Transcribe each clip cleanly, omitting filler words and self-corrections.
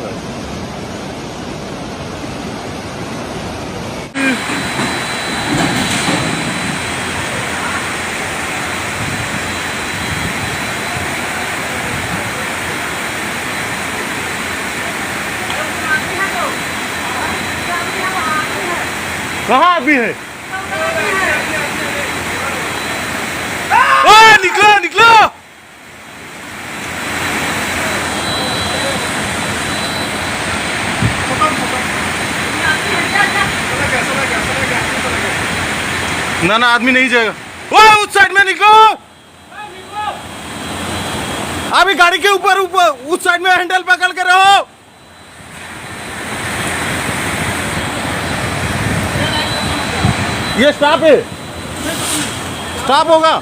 है। कहाँ अभी है? ओए निकलो निकलो। ना ना आदमी नहीं जाएगा। ओए उस साइड में निकलो। अभी गाड़ी के ऊपर ऊपर उस साइड में हैंडल पकड़ के रहो। ये स्टॉप है, स्टॉप होगा।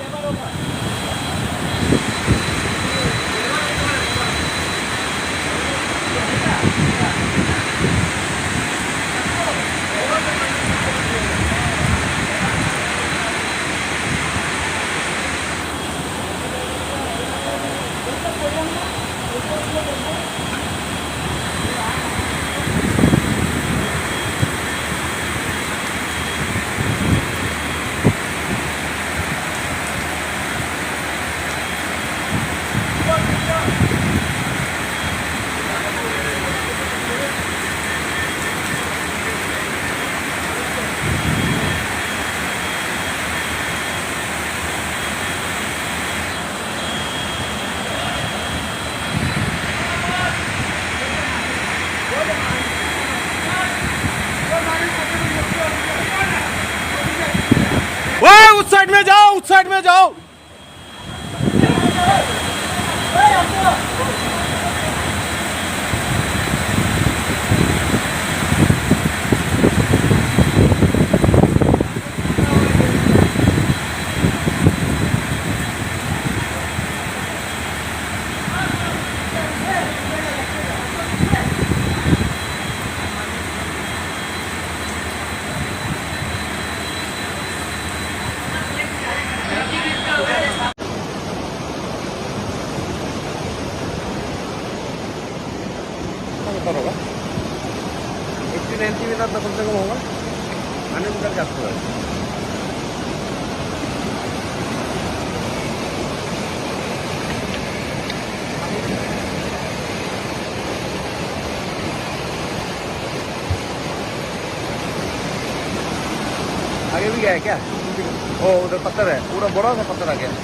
ओए उस साइड में जाओ, उस साइड में जाओ। होगा 80-90 मिनट कम से कम होगा, 100 मीटर जास्त है। आगे भी गया है क्या? ओ उधर पत्थर है, पूरा बड़ा सा पत्थर आ गया।